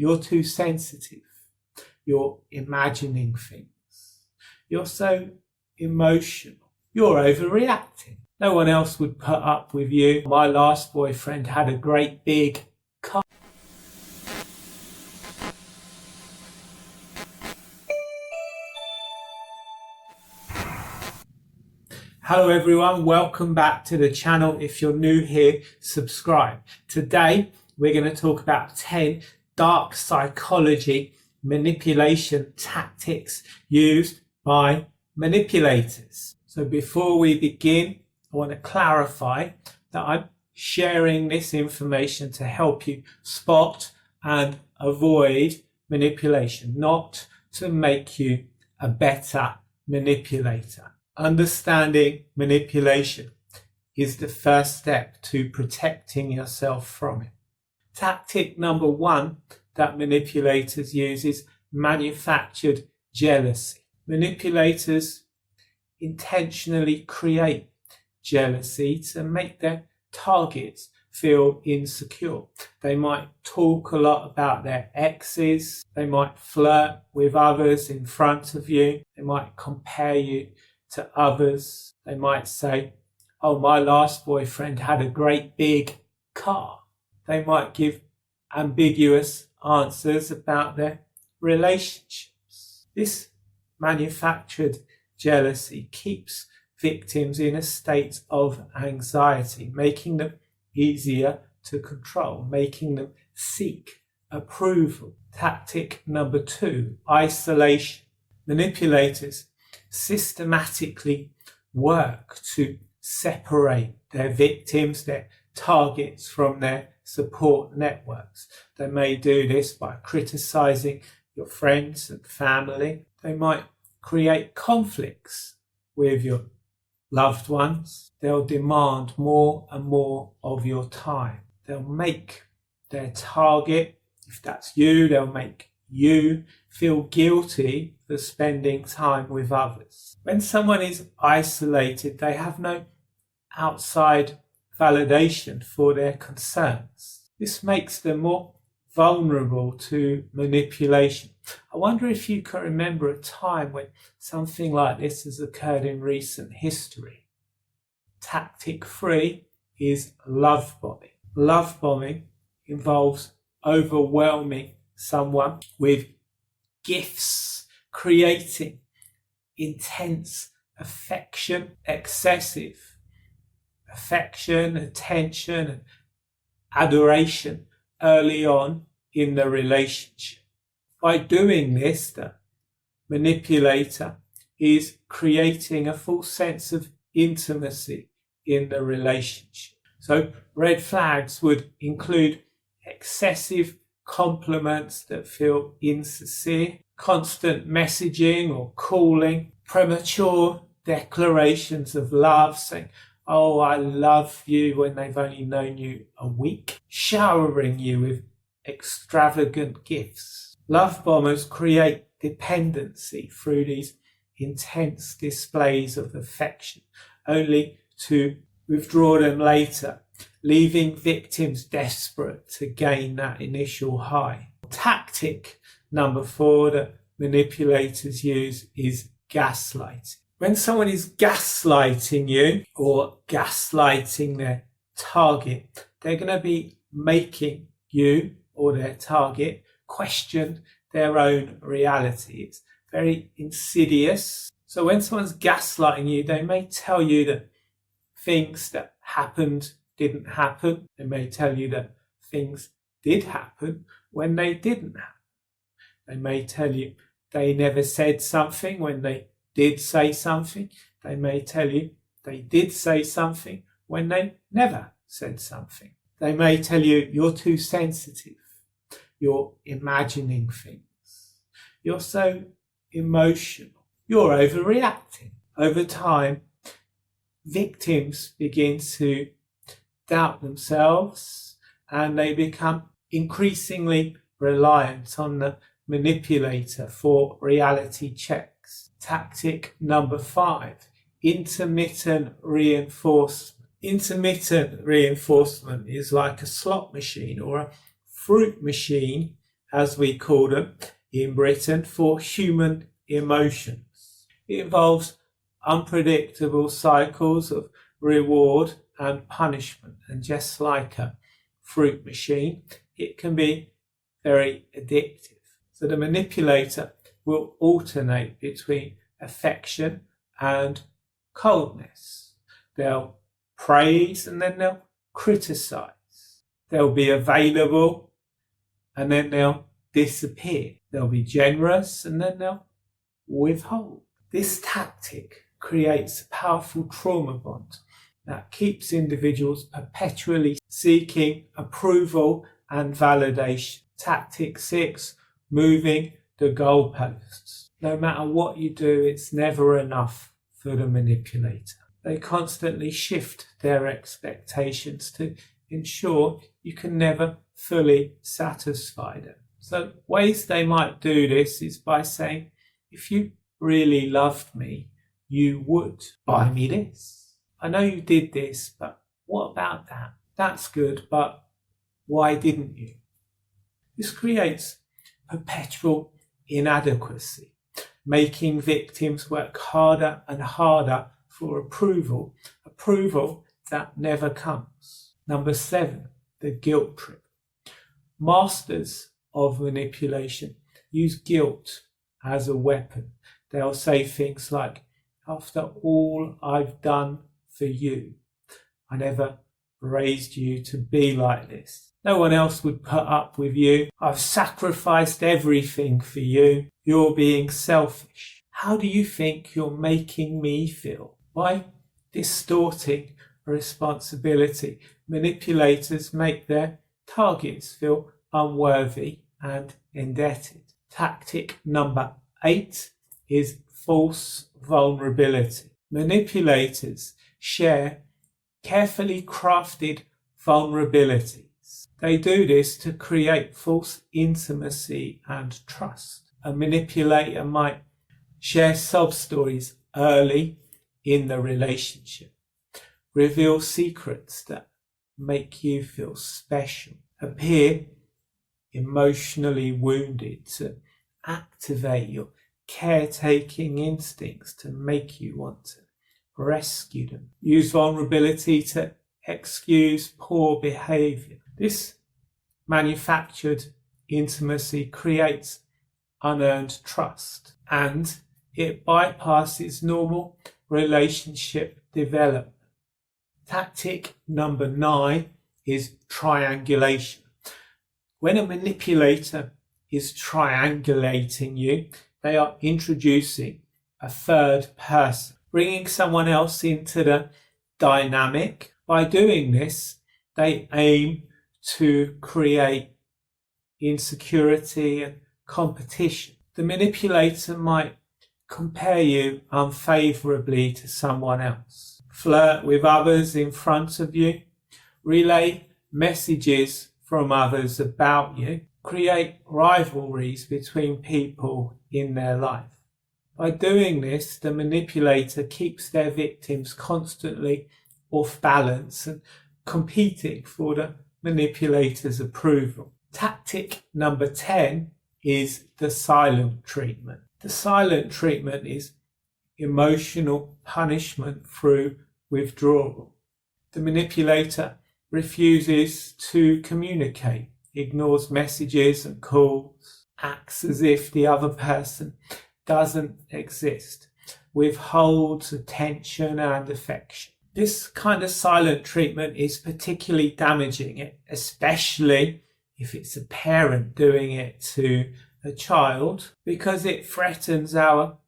you're too sensitive. You're imagining things. You're so emotional. You're overreacting. No one else would put up with you. My last boyfriend had a great big car. Hello everyone, welcome back to the channel. If you're new here, subscribe. Today we're going to talk about 10 dark psychology manipulation tactics used by manipulators. So before we begin, I want to clarify that I'm sharing this information to help you spot and avoid manipulation, not to make you a better manipulator. Understanding manipulation is the first step to protecting yourself from it. Tactic number one that manipulators use is manufactured jealousy. Manipulators intentionally create jealousy to make their targets feel insecure. They might talk a lot about their exes. They might flirt with others in front of you. They might compare you to others. They might say, oh, my last boyfriend had a great big car. They might give ambiguous answers about their relationships. This manufactured jealousy keeps victims in a state of anxiety, making them easier to control, making them seek approval. Tactic number two, isolation. Manipulators systematically work to separate their victims, their targets, from their support networks. They may do this by criticizing your friends and family. They might create conflicts with your loved ones. They'll demand more and more of your time. They'll make their target, if that's you, they'll make you feel guilty for spending time with others. When someone is isolated, they have no outside validation for their concerns. This makes them more vulnerable to manipulation. I wonder if you can remember a time when something like this has occurred in recent history. Tactic 3 is love bombing. Love bombing involves overwhelming someone with gifts, creating intense affection, excessive affection, attention, and adoration early on in the relationship. By doing this, the manipulator is creating a full sense of intimacy in the relationship. So red flags would include excessive compliments that feel insincere, constant messaging or calling, premature declarations of love, saying, oh, I love you, when they've only known you a week, showering you with extravagant gifts. Love bombers create dependency through these intense displays of affection, only to withdraw them later, leaving victims desperate to gain that initial high. Tactic number 4 that manipulators use is gaslighting. When someone is gaslighting you or gaslighting their target, they're going to be making you or their target question their own reality. It's very insidious. So when someone's gaslighting you, they may tell you that things that happened didn't happen. They may tell you that things did happen when they didn't happen. They may tell you they never said something when they did say something. They may tell you they did say something when they never said something. They may tell you you're too sensitive. You're imagining things. You're so emotional. You're overreacting. Over time, victims begin to doubt themselves and they become increasingly reliant on the manipulator for reality checks. Tactic number 5, intermittent reinforcement. Intermittent reinforcement is like a slot machine or a fruit machine as we call them in Britain, for human emotions. It involves unpredictable cycles of reward and punishment, and just like a fruit machine, it can be very addictive. So the manipulator will alternate between affection and coldness. They'll praise and then they'll criticize. They'll be available and then they'll disappear. They'll be generous and then they'll withhold. This tactic creates a powerful trauma bond that keeps individuals perpetually seeking approval and validation. Tactic 6, moving the goalposts. No matter what you do, it's never enough for the manipulator. They constantly shift their expectations to ensure you can never fully satisfy them. So ways they might do this is by saying, if you really loved me, you would buy me this. I know you did this, but what about that? That's good, but why didn't you? This creates perpetual inadequacy, making victims work harder and harder for approval that never comes. Number 7, the guilt trip. Masters of manipulation use guilt as a weapon. They'll say things like, after all I've done for you, I never raised you to be like this. No one else would put up with you. I've sacrificed everything for you. You're being selfish. How do you think you're making me feel? By distorting responsibility, manipulators make their targets feel unworthy and indebted. Tactic number 8 is false vulnerability. Manipulators share carefully crafted vulnerabilities. They do this to create false intimacy and trust. A manipulator might share sob stories early in the relationship, reveal secrets that make you feel special, appear emotionally wounded to activate your caretaking instincts to make you want to rescue them, use vulnerability to excuse poor behavior. This manufactured intimacy creates unearned trust and it bypasses normal relationship development. Tactic number 9 is triangulation. When a manipulator is triangulating you, they are introducing a third person, bringing someone else into the dynamic. By doing this, they aim to create insecurity and competition. The manipulator might compare you unfavorably to someone else, flirt with others in front of you, relay messages from others about you, create rivalries between people in their life. By doing this, the manipulator keeps their victims constantly off balance and competing for the manipulator's approval. Tactic number 10 is the silent treatment. The silent treatment is emotional punishment through withdrawal. The manipulator refuses to communicate, ignores messages and calls, acts as if the other person doesn't exist, withholds attention and affection. This kind of silent treatment is particularly damaging, especially if it's a parent doing it to a child, because it threatens our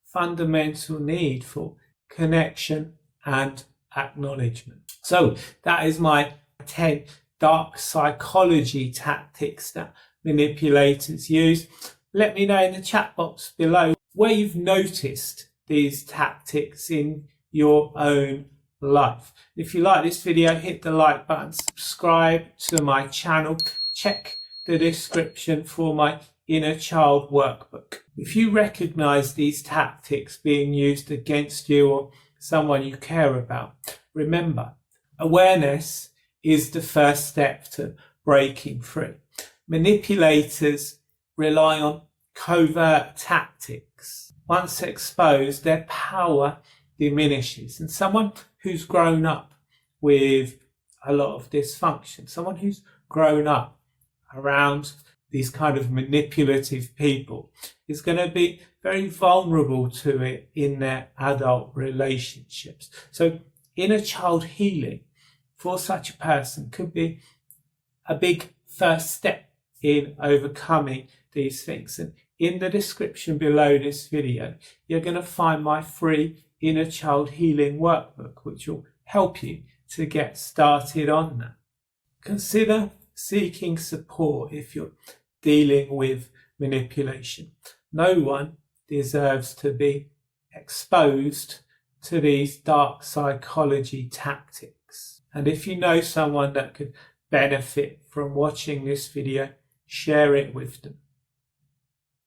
fundamental need for connection and acknowledgement. So that is my 10 dark psychology tactics that manipulators use. Let me know in the chat box below where you've noticed these tactics in your own life. If you like this video, hit the like button, subscribe to my channel, check the description for my Inner Child Workbook. If you recognize these tactics being used against you or someone you care about, remember, awareness is the first step to breaking free. Manipulators rely on covert tactics. Once exposed, their power diminishes. And someone who's grown up with a lot of dysfunction, someone who's grown up around these kind of manipulative people, is going to be very vulnerable to it in their adult relationships. So inner child healing for such a person could be a big first step in overcoming these things. And in the description below this video, you're going to find my free inner child healing workbook, which will help you to get started on that. Consider seeking support if you're dealing with manipulation. No one deserves to be exposed to these dark psychology tactics. And if you know someone that could benefit from watching this video, share it with them.